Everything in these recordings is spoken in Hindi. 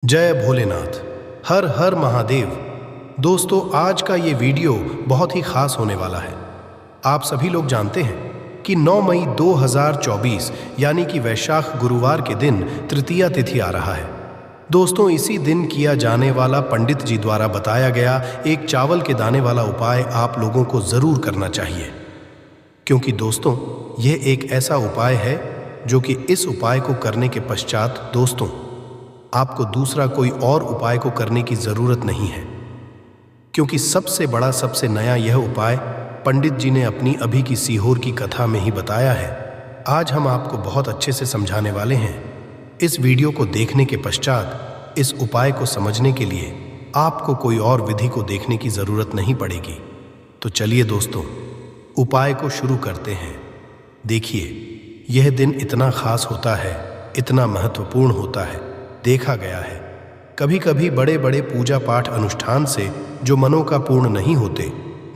जय भोलेनाथ। हर हर महादेव। दोस्तों, आज का ये वीडियो बहुत ही खास होने वाला है। आप सभी लोग जानते हैं कि 9 मई 2024 यानी कि वैशाख गुरुवार के दिन तृतीया तिथि आ रहा है। दोस्तों, इसी दिन किया जाने वाला पंडित जी द्वारा बताया गया एक चावल के दाने वाला उपाय आप लोगों को जरूर करना चाहिए, क्योंकि दोस्तों यह एक ऐसा उपाय है जो कि इस उपाय को करने के पश्चात दोस्तों आपको दूसरा कोई और उपाय को करने की जरूरत नहीं है, क्योंकि सबसे बड़ा सबसे नया यह उपाय पंडित जी ने अपनी अभी की सीहोर की कथा में ही बताया है। आज हम आपको बहुत अच्छे से समझाने वाले हैं। इस वीडियो को देखने के पश्चात इस उपाय को समझने के लिए आपको कोई और विधि को देखने की जरूरत नहीं पड़ेगी। तो चलिए दोस्तों, उपाय को शुरू करते हैं। देखिए, यह दिन इतना खास होता है, इतना महत्वपूर्ण होता है। देखा गया है कभी कभी बड़े बड़े पूजा पाठ अनुष्ठान से जो मनों का पूर्ण नहीं होते,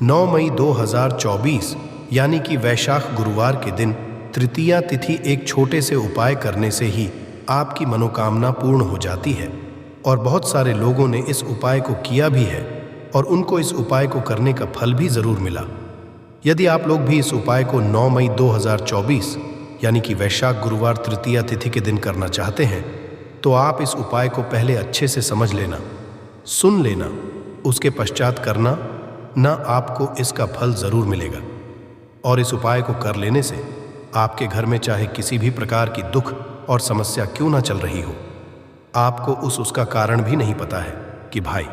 9 मई 2024 यानी कि वैशाख गुरुवार के दिन तृतीया तिथि एक छोटे से उपाय करने से ही आपकी मनोकामना पूर्ण हो जाती है। और बहुत सारे लोगों ने इस उपाय को किया भी है और उनको इस उपाय को करने का फल भी जरूर मिला। यदि आप लोग भी इस उपाय को 9 मई 2024 यानी कि वैशाख गुरुवार तृतीया तिथि के दिन करना चाहते हैं, तो आप इस उपाय को पहले अच्छे से समझ लेना, सुन लेना, उसके पश्चात करना, ना आपको इसका फल जरूर मिलेगा। और इस उपाय को कर लेने से आपके घर में चाहे किसी भी प्रकार की दुख और समस्या क्यों ना चल रही हो, आपको उसका कारण भी नहीं पता है कि भाई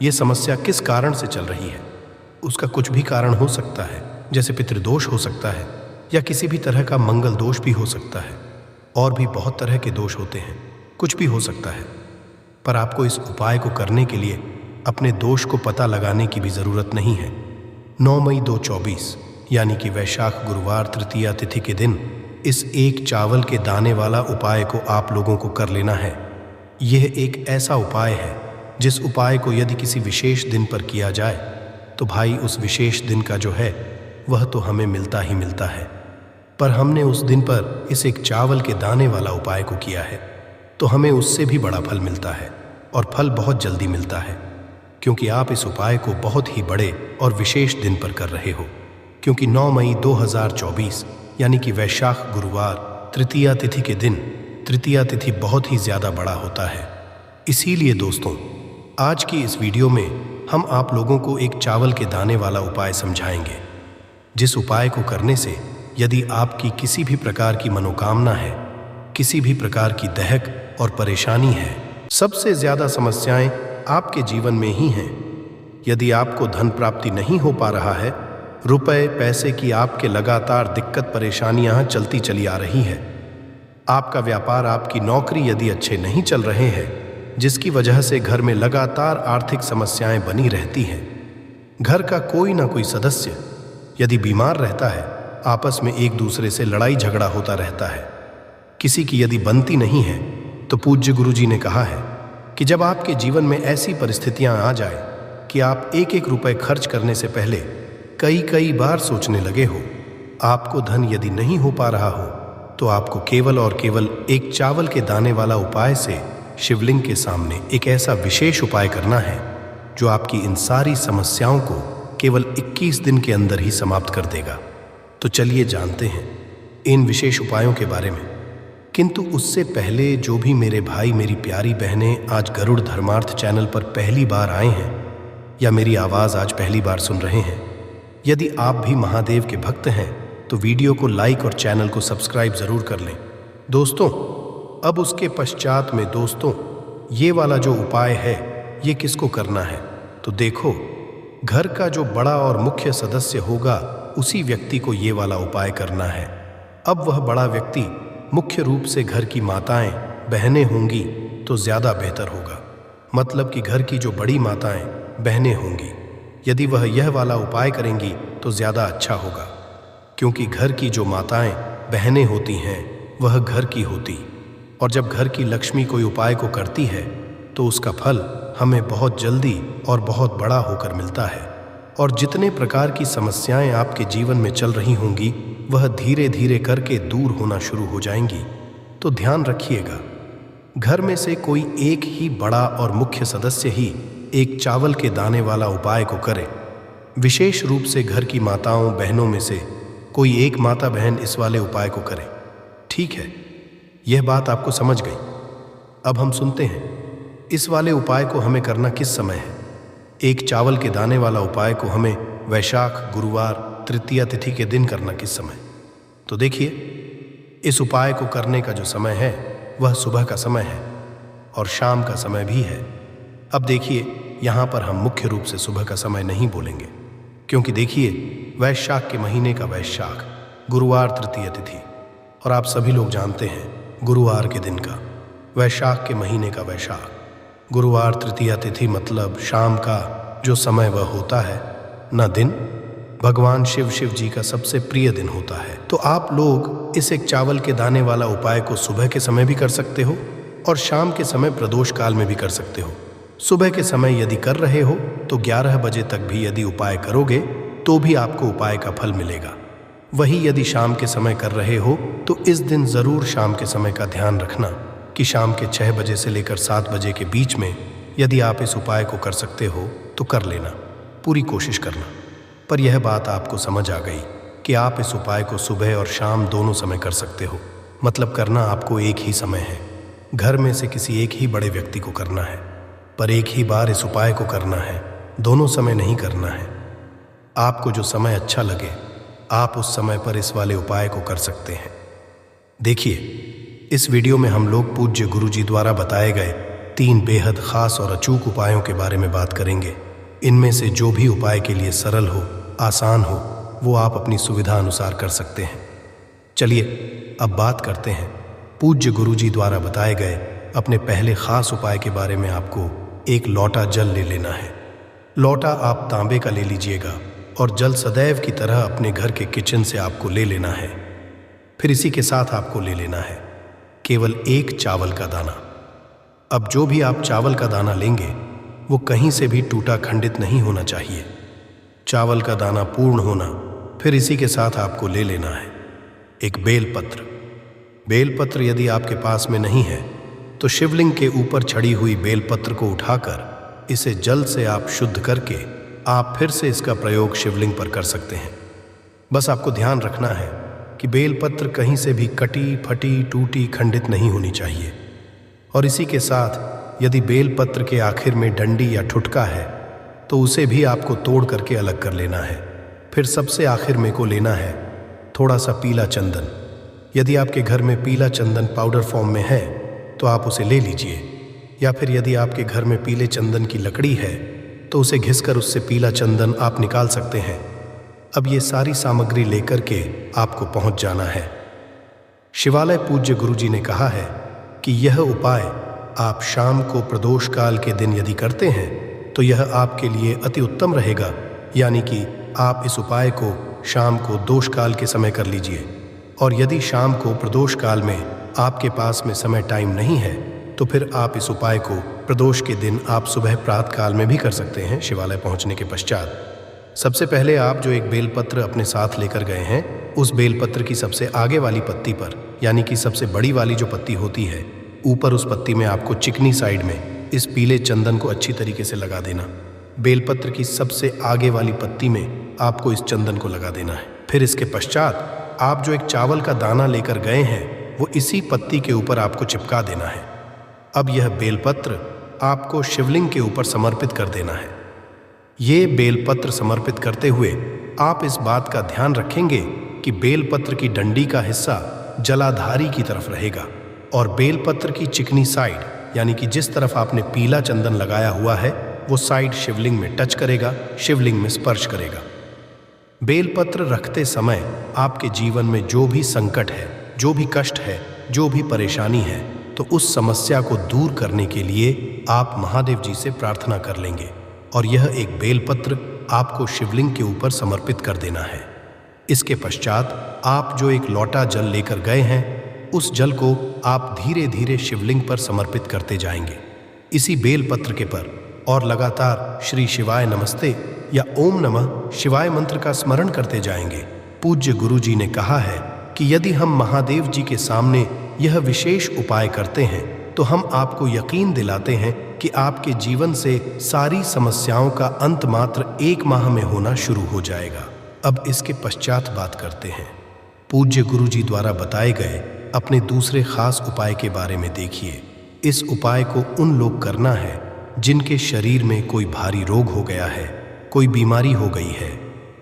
ये समस्या किस कारण से चल रही है। उसका कुछ भी कारण हो सकता है, जैसे पितृदोष हो सकता है या किसी भी तरह का मंगल दोष भी हो सकता है, और भी बहुत तरह के दोष होते हैं, कुछ भी हो सकता है। पर आपको इस उपाय को करने के लिए अपने दोष को पता लगाने की भी जरूरत नहीं है। 9 मई 2024 यानी कि वैशाख गुरुवार तृतीया तिथि के दिन इस एक चावल के दाने वाला उपाय को आप लोगों को कर लेना है। यह एक ऐसा उपाय है जिस उपाय को यदि किसी विशेष दिन पर किया जाए तो भाई उस विशेष दिन का जो है वह तो हमें मिलता ही मिलता है। पर हमने उस दिन पर इस एक चावल के दाने वाला उपाय को किया है तो हमें उससे भी बड़ा फल मिलता है, और फल बहुत जल्दी मिलता है, क्योंकि आप इस उपाय को बहुत ही बड़े और विशेष दिन पर कर रहे हो। क्योंकि 9 मई 2024 यानी कि वैशाख गुरुवार तृतीया तिथि के दिन तृतीया तिथि बहुत ही ज़्यादा बड़ा होता है। इसीलिए दोस्तों, आज की इस वीडियो में हम आप लोगों को एक चावल के दाने वाला उपाय समझाएंगे, जिस उपाय को करने से यदि आपकी किसी भी प्रकार की मनोकामना है, किसी भी प्रकार की दहक और परेशानी है, सबसे ज्यादा समस्याएं आपके जीवन में ही हैं। यदि आपको धन प्राप्ति नहीं हो पा रहा है, रुपए पैसे की आपके लगातार दिक्कत परेशानियां चलती चली आ रही है, आपका व्यापार आपकी नौकरी यदि अच्छे नहीं चल रहे हैं, जिसकी वजह से घर में लगातार आर्थिक समस्याएं बनी रहती हैं, घर का कोई ना कोई सदस्य यदि बीमार रहता है, आपस में एक दूसरे से लड़ाई झगड़ा होता रहता है, किसी की यदि बनती नहीं है, तो पूज्य गुरु जी ने कहा है कि जब आपके जीवन में ऐसी परिस्थितियां आ जाए कि आप एक एक रुपए खर्च करने से पहले कई कई बार सोचने लगे हो, आपको धन यदि नहीं हो पा रहा हो, तो आपको केवल और केवल एक चावल के दाने वाला उपाय से शिवलिंग के सामने एक ऐसा विशेष उपाय करना है जो आपकी इन सारी समस्याओं को केवल 21 दिन के अंदर ही समाप्त कर देगा। तो चलिए जानते हैं इन विशेष उपायों के बारे में। किंतु उससे पहले जो भी मेरे भाई मेरी प्यारी बहनें आज गरुड़ धर्मार्थ चैनल पर पहली बार आए हैं या मेरी आवाज़ आज पहली बार सुन रहे हैं, यदि आप भी महादेव के भक्त हैं तो वीडियो को लाइक और चैनल को सब्सक्राइब ज़रूर कर लें। दोस्तों, अब उसके पश्चात में दोस्तों ये वाला जो उपाय है ये किसको करना है, तो देखो, घर का जो बड़ा और मुख्य सदस्य होगा उसी व्यक्ति को ये वाला उपाय करना है। अब वह बड़ा व्यक्ति मुख्य रूप से घर की माताएं बहनें होंगी तो ज़्यादा बेहतर होगा। मतलब कि घर की जो बड़ी माताएं बहनें होंगी, यदि वह यह वाला उपाय करेंगी तो ज़्यादा अच्छा होगा, क्योंकि घर की जो माताएं बहनें होती हैं वह घर की होती, और जब घर की लक्ष्मी कोई उपाय को करती है तो उसका फल हमें बहुत जल्दी और बहुत बड़ा होकर मिलता है। और जितने प्रकार की समस्याएं आपके जीवन में चल रही होंगी वह धीरे धीरे करके दूर होना शुरू हो जाएंगी। तो ध्यान रखिएगा, घर में से कोई एक ही बड़ा और मुख्य सदस्य ही एक चावल के दाने वाला उपाय को करे। विशेष रूप से घर की माताओं बहनों में से कोई एक माता बहन इस वाले उपाय को करे। ठीक है, यह बात आपको समझ गई। अब हम सुनते हैं इस वाले उपाय को हमें करना किस समय है। एक चावल के दाने वाला उपाय को हमें वैशाख गुरुवार तृतीया तिथि के दिन करना किस समय। तो देखिए, इस उपाय को करने का जो समय है वह सुबह का समय है और शाम का समय भी है। अब देखिए, यहाँ पर हम मुख्य रूप से सुबह का समय नहीं बोलेंगे, क्योंकि देखिए, वैशाख के महीने का वैशाख, गुरुवार तृतीय तिथि, और आप सभी लोग जानते हैं गुरुवार के दिन का, वैशाख के महीने का वैशाख, गुरुवार तृतीया तिथि मतलब शाम का जो समय वह होता है न दिन, भगवान शिव जी का सबसे प्रिय दिन होता है। तो आप लोग इस एक चावल के दाने वाला उपाय को सुबह के समय भी कर सकते हो और शाम के समय प्रदोष काल में भी कर सकते हो। सुबह के समय यदि कर रहे हो तो 11 बजे तक भी यदि उपाय करोगे तो भी आपको उपाय का फल मिलेगा। वही यदि शाम के समय कर रहे हो तो इस दिन ज़रूर शाम के समय का ध्यान रखना कि शाम के 6 बजे से लेकर 7 बजे के बीच में यदि आप इस उपाय को कर सकते हो तो कर लेना, पूरी कोशिश करना। पर यह बात आपको समझ आ गई कि आप इस उपाय को सुबह और शाम दोनों समय कर सकते हो, मतलब करना आपको एक ही समय है। घर में से किसी एक ही बड़े व्यक्ति को करना है, पर एक ही बार इस उपाय को करना है, दोनों समय नहीं करना है। आपको जो समय अच्छा लगे आप उस समय पर इस वाले उपाय को कर सकते हैं। देखिए, इस वीडियो में हम लोग पूज्य गुरुजी द्वारा बताए गए 3 बेहद खास और अचूक उपायों के बारे में बात करेंगे। इनमें से जो भी उपाय के लिए सरल हो, आसान हो, वो आप अपनी सुविधा अनुसार कर सकते हैं। चलिए अब बात करते हैं पूज्य गुरुजी द्वारा बताए गए अपने पहले खास उपाय के बारे में। आपको एक लोटा जल ले लेना है। लोटा आप तांबे का ले लीजिएगा और जल सदैव की तरह अपने घर के किचन से आपको ले लेना है। फिर इसी के साथ आपको ले लेना है केवल एक चावल का दाना। अब जो भी आप चावल का दाना लेंगे वो कहीं से भी टूटा खंडित नहीं होना चाहिए, चावल का दाना पूर्ण होना। फिर इसी के साथ आपको ले लेना है एक बेलपत्र। बेलपत्र यदि आपके पास में नहीं है तो शिवलिंग के ऊपर छड़ी हुई बेलपत्र को उठाकर इसे जल से आप शुद्ध करके आप फिर से इसका प्रयोग शिवलिंग पर कर सकते हैं। बस आपको ध्यान रखना है कि बेलपत्र कहीं से भी कटी फटी टूटी खंडित नहीं होनी चाहिए। और इसी के साथ यदि बेलपत्र के आखिर में डंडी या ठुटका है तो उसे भी आपको तोड़ करके अलग कर लेना है। फिर सबसे आखिर में को लेना है थोड़ा सा पीला चंदन। यदि आपके घर में पीला चंदन पाउडर फॉर्म में है तो आप उसे ले लीजिए, या फिर यदि आपके घर में पीले चंदन की लकड़ी है तो उसे घिसकर उससे पीला चंदन आप निकाल सकते हैं। अब ये सारी सामग्री लेकर के आपको पहुंच जाना है शिवालय। पूज्य गुरुजी ने कहा है कि यह उपाय आप शाम को प्रदोष काल के दिन यदि करते हैं तो यह आपके लिए अति उत्तम रहेगा। यानी कि आप इस उपाय को शाम को दोष काल के समय कर लीजिए, और यदि शाम को प्रदोष काल में आपके पास में समय टाइम नहीं है तो फिर आप इस उपाय को प्रदोष के दिन आप सुबह प्रातः काल में भी कर सकते हैं। शिवालय पहुंचने के पश्चात सबसे पहले आप जो एक बेलपत्र अपने साथ लेकर गए हैं उस बेलपत्र की सबसे आगे वाली पत्ती पर, यानी कि सबसे बड़ी वाली जो पत्ती होती है, ऊपर उस पत्ती में आपको चिकनी साइड में इस पीले चंदन को अच्छी तरीके से लगा देना। बेलपत्र की सबसे आगे वाली पत्ती में आपको इस चंदन को लगा देना है। फिर इसके पश्चात आप जो एक चावल का दाना लेकर गए हैं वो इसी पत्ती के ऊपर आपको चिपका देना है। अब यह बेलपत्र आपको शिवलिंग के ऊपर समर्पित कर देना है। ये बेलपत्र समर्पित करते हुए आप इस बात का ध्यान रखेंगे कि बेलपत्र की डंडी का हिस्सा जलाधारी की तरफ रहेगा और बेलपत्र की चिकनी साइड, यानी कि जिस तरफ आपने पीला चंदन लगाया हुआ है, वो साइड शिवलिंग में टच करेगा, शिवलिंग में स्पर्श करेगा। बेलपत्र रखते समय आपके जीवन में जो भी संकट है, जो भी कष्ट है, जो भी परेशानी है, तो उस समस्या को दूर करने के लिए आप महादेव जी से प्रार्थना कर लेंगे और यह एक बेलपत्र आपको शिवलिंग के ऊपर समर्पित कर देना है। इसके पश्चात आप जो एक लोटा जल लेकर गए हैं उस जल को आप धीरे धीरे शिवलिंग पर समर्पित करते जाएंगे इसी बेलपत्र के पर, और लगातार श्री शिवाय नमस्ते या ओम नमः शिवाय मंत्र का स्मरण करते जाएंगे। पूज्य गुरुजी ने कहा है कि यदि हम महादेव जी के सामने यह विशेष उपाय करते हैं तो हम आपको यकीन दिलाते हैं कि आपके जीवन से सारी समस्याओं का अंत मात्र 1 माह में होना शुरू हो जाएगा। अब इसके पश्चात बात करते हैं पूज्य गुरु जी द्वारा बताए गए अपने दूसरे खास उपाय के बारे में। देखिए, इस उपाय को उन लोग करना है जिनके शरीर में कोई भारी रोग हो गया है, कोई बीमारी हो गई है।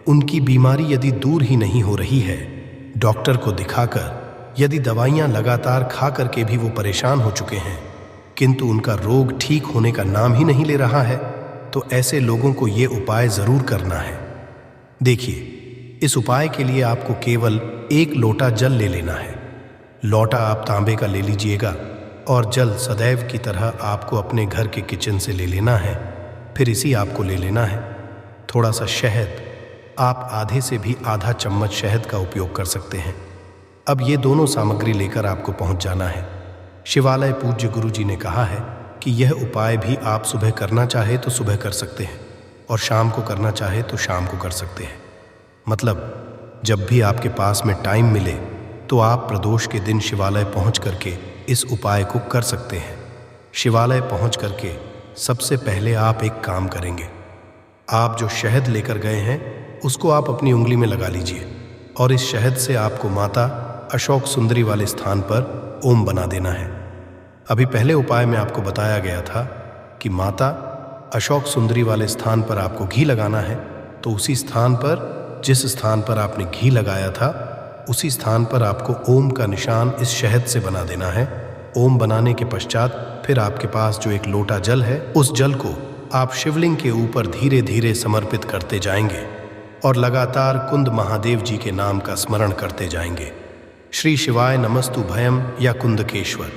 उनकी बीमारी यदि दूर ही नहीं हो रही है, डॉक्टर को दिखाकर यदि दवाइयाँ लगातार खा करके भी वो परेशान हो चुके हैं, किंतु उनका रोग ठीक होने का नाम ही नहीं ले रहा है, तो ऐसे लोगों को ये उपाय ज़रूर करना है। देखिए, इस उपाय के लिए आपको केवल 1 लोटा जल ले लेना है। लोटा आप तांबे का ले लीजिएगा और जल सदैव की तरह आपको अपने घर के किचन से ले लेना है। फिर इसी आपको ले लेना है थोड़ा सा शहद। आप आधे से भी आधा चम्मच शहद का उपयोग कर सकते हैं। अब ये दोनों सामग्री लेकर आपको पहुंच जाना है शिवालय। पूज्य गुरु जी ने कहा है कि यह उपाय भी आप सुबह करना चाहे तो सुबह कर सकते हैं और शाम को करना चाहे तो शाम को कर सकते हैं। मतलब जब भी आपके पास में टाइम मिले तो आप प्रदोष के दिन शिवालय पहुंच करके इस उपाय को कर सकते हैं। शिवालय पहुंच करके सबसे पहले आप एक काम करेंगे। आप जो शहद लेकर गए हैं उसको आप अपनी उंगली में लगा लीजिए और इस शहद से आपको माता अशोक सुंदरी वाले स्थान पर ओम बना देना है। अभी पहले उपाय में आपको बताया गया था कि माता अशोक सुंदरी वाले स्थान पर आपको घी लगाना है, तो उसी स्थान पर जिस स्थान पर आपने घी लगाया था उसी स्थान पर आपको ओम का निशान इस शहद से बना देना है। ओम बनाने के पश्चात फिर आपके पास जो एक लोटा जल है, उस जल को आप शिवलिंग के ऊपर धीरे धीरे समर्पित करते जाएंगे और लगातार कुंद महादेव जी के नाम का स्मरण करते जाएंगे। श्री शिवाय नमस्तु भयम या कुंदकेश्वर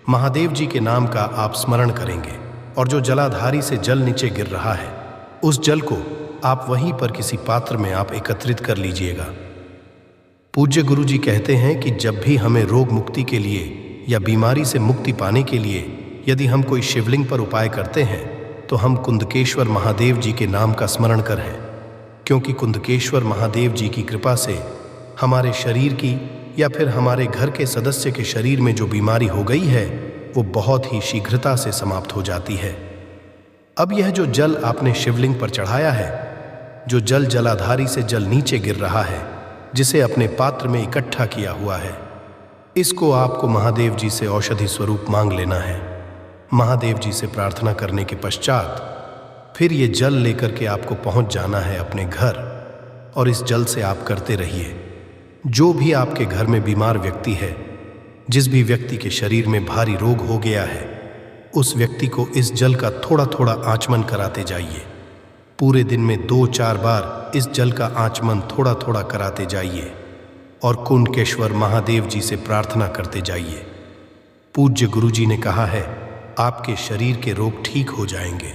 महादेव जी के नाम का आप स्मरण करेंगे और जो जलाधारी से जल नीचे गिर रहा है उस जल को आप वहीं पर किसी पात्र में आप एकत्रित कर लीजिएगा। पूज्य गुरु जी कहते हैं कि जब भी हमें रोग मुक्ति के लिए या बीमारी से मुक्ति पाने के लिए यदि हम कोई शिवलिंग पर उपाय करते हैं तो हम कुंदकेश्वर महादेव जी के नाम का स्मरण करें, क्योंकि कुंदकेश्वर महादेव जी की कृपा से हमारे शरीर की या फिर हमारे घर के सदस्य के शरीर में जो बीमारी हो गई है वो बहुत ही शीघ्रता से समाप्त हो जाती है। अब यह जो जल आपने शिवलिंग पर चढ़ाया है, जो जल जलाधारी से जल नीचे गिर रहा है, जिसे अपने पात्र में इकट्ठा किया हुआ है, इसको आपको महादेव जी से औषधि स्वरूप मांग लेना है। महादेव जी से प्रार्थना करने के पश्चात फिर ये जल लेकर के आपको पहुंच जाना है अपने घर और इस जल से आप करते रहिए। जो भी आपके घर में बीमार व्यक्ति है, जिस भी व्यक्ति के शरीर में भारी रोग हो गया है, उस व्यक्ति को इस जल का थोड़ा थोड़ा आचमन कराते जाइए। पूरे दिन में 2-4 बार इस जल का आचमन थोड़ा थोड़ा कराते जाइए और कुंदकेश्वर महादेव जी से प्रार्थना करते जाइए। पूज्य गुरु जी ने कहा है आपके शरीर के रोग ठीक हो जाएंगे।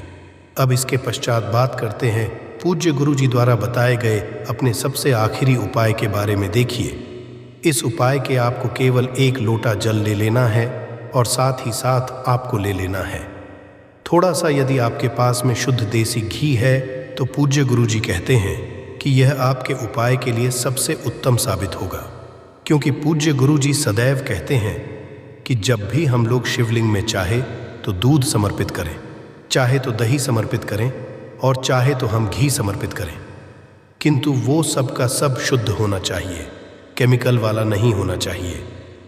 अब इसके पश्चात बात करते हैं पूज्य गुरु जी द्वारा बताए गए अपने सबसे आखिरी उपाय के बारे में। देखिए, इस उपाय के आपको केवल 1 लोटा जल ले लेना है और साथ ही साथ आपको ले लेना है थोड़ा सा, यदि आपके पास में शुद्ध देसी घी है तो पूज्य गुरु जी कहते हैं कि यह आपके उपाय के लिए सबसे उत्तम साबित होगा, क्योंकि पूज्य गुरु जी सदैव कहते हैं कि जब भी हम लोग शिवलिंग में चाहे तो दूध समर्पित करें, चाहे तो दही समर्पित करें और चाहे तो हम घी समर्पित करें, किंतु वो सब का सब शुद्ध होना चाहिए, केमिकल वाला नहीं होना चाहिए।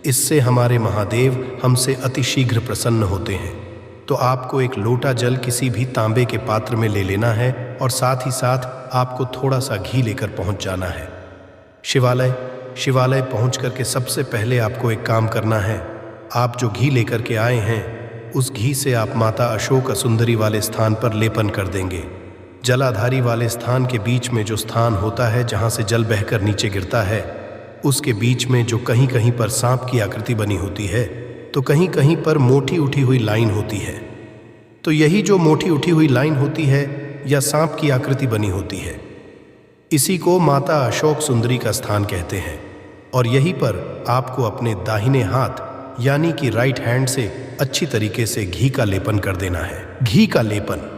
इससे हमारे महादेव हमसे अतिशीघ्र प्रसन्न होते हैं। तो आपको 1 लोटा जल किसी भी तांबे के पात्र में ले लेना है और साथ ही साथ आपको थोड़ा सा घी लेकर पहुंच जाना है शिवालय पहुंच करके सबसे पहले आपको एक काम करना है। आप जो घी लेकर के आए हैं उस घी से आप माता अशोक सुंदरी वाले स्थान पर लेपन कर देंगे। जलाधारी वाले स्थान के बीच में जो स्थान होता है जहाँ से जल बहकर नीचे गिरता है, उसके बीच में जो कहीं कहीं पर सांप की आकृति बनी होती है तो कहीं कहीं पर मोटी उठी हुई लाइन होती है। तो यही जो मोटी उठी हुई लाइन होती है या सांप की आकृति बनी होती है, इसी को माता अशोक सुंदरी का स्थान कहते हैं। और यहीं पर आपको अपने दाहिने हाथ यानी कि राइट हैंड से अच्छी तरीके से घी का लेपन कर देना है। घी का लेपन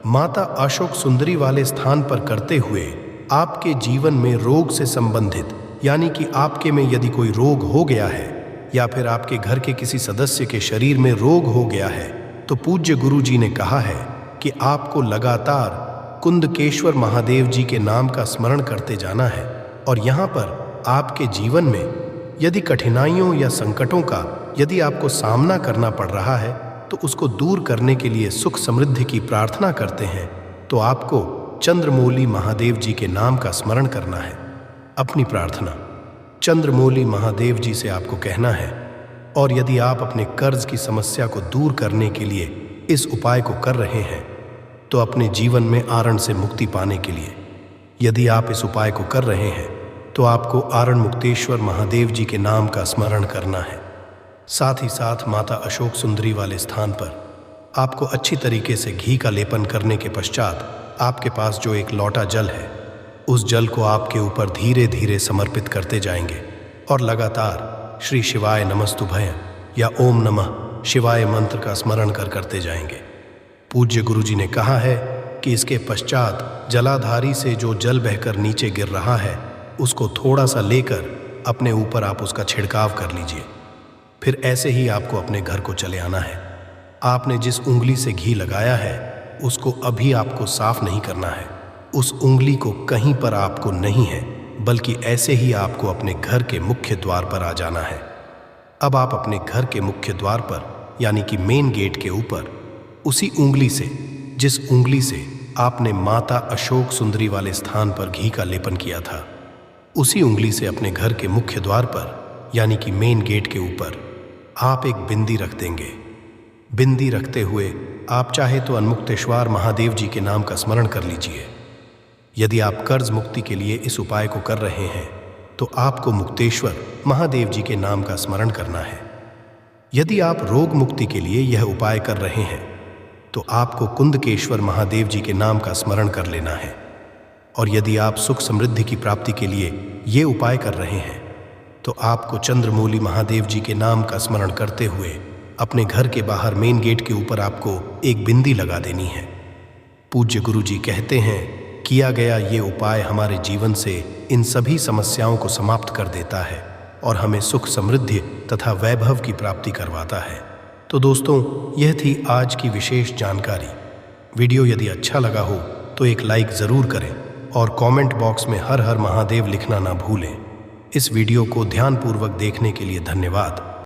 माता अशोक सुंदरी वाले स्थान पर करते हुए आपके जीवन में रोग से संबंधित यानी कि आपके में यदि कोई रोग हो गया है या फिर आपके घर के किसी सदस्य के शरीर में रोग हो गया है, तो पूज्य गुरु जी ने कहा है कि आपको लगातार कुंदकेश्वर महादेव जी के नाम का स्मरण करते जाना है। और यहाँ पर आपके जीवन में यदि कठिनाइयों या संकटों का यदि आपको सामना करना पड़ रहा है, तो उसको दूर करने के लिए सुख समृद्धि की प्रार्थना करते हैं, तो आपको चंद्रमौली महादेव जी के नाम का स्मरण करना है। अपनी प्रार्थना चंद्रमौली महादेव जी से आपको कहना है। और यदि आप अपने कर्ज की समस्या को दूर करने के लिए इस उपाय को कर रहे हैं, तो अपने जीवन में आरण से मुक्ति पाने के लिए यदि आप इस उपाय को कर रहे हैं, तो आपको आरण मुक्तेश्वर महादेव जी के नाम का स्मरण करना है। साथ ही साथ माता अशोक सुंदरी वाले स्थान पर आपको अच्छी तरीके से घी का लेपन करने के पश्चात आपके पास जो एक लोटा जल है, उस जल को आपके ऊपर धीरे धीरे समर्पित करते जाएंगे और लगातार श्री शिवाय नमस्तुभय या ओम नमः शिवाय मंत्र का स्मरण करते जाएंगे। पूज्य गुरु जी ने कहा है कि इसके पश्चात जलाधारी से जो जल बहकर नीचे गिर रहा है, उसको थोड़ा सा लेकर अपने ऊपर आप उसका छिड़काव कर लीजिए। फिर ऐसे ही आपको अपने घर को चले आना है। आपने जिस उंगली से घी लगाया है, उसको अभी आपको साफ नहीं करना है। उस उंगली को कहीं पर आपको नहीं है, बल्कि ऐसे ही आपको अपने घर के मुख्य द्वार पर आ जाना है। अब आप अपने घर के मुख्य द्वार पर यानी कि मेन गेट के ऊपर उसी उंगली से, जिस उंगली से आपने माता अशोक सुंदरी वाले स्थान पर घी का लेपन किया था, उसी उंगली से अपने घर के मुख्य द्वार पर यानी कि मेन गेट के ऊपर आप एक बिंदी रख देंगे। बिंदी रखते हुए आप चाहे तो अनमुक्तेश्वर महादेव जी के नाम का स्मरण कर लीजिए। यदि आप कर्ज मुक्ति के लिए इस उपाय को कर रहे हैं, तो आपको मुक्तेश्वर महादेव जी के नाम का स्मरण करना है। यदि आप रोग मुक्ति के लिए यह उपाय कर रहे हैं, तो आपको कुंदकेश्वर महादेव जी के नाम का स्मरण कर लेना है। और यदि आप सुख समृद्धि की प्राप्ति के लिए ये उपाय कर रहे हैं, तो आपको चंद्रमौली महादेव जी के नाम का स्मरण करते हुए अपने घर के बाहर मेन गेट के ऊपर आपको एक बिंदी लगा देनी है। पूज्य गुरु जी कहते हैं, किया गया ये उपाय हमारे जीवन से इन सभी समस्याओं को समाप्त कर देता है और हमें सुख समृद्धि तथा वैभव की प्राप्ति करवाता है। तो दोस्तों, यह थी आज की विशेष जानकारी। वीडियो यदि अच्छा लगा हो तो एक लाइक ज़रूर करें और कमेंट बॉक्स में हर हर महादेव लिखना ना भूलें। इस वीडियो को ध्यानपूर्वक देखने के लिए धन्यवाद।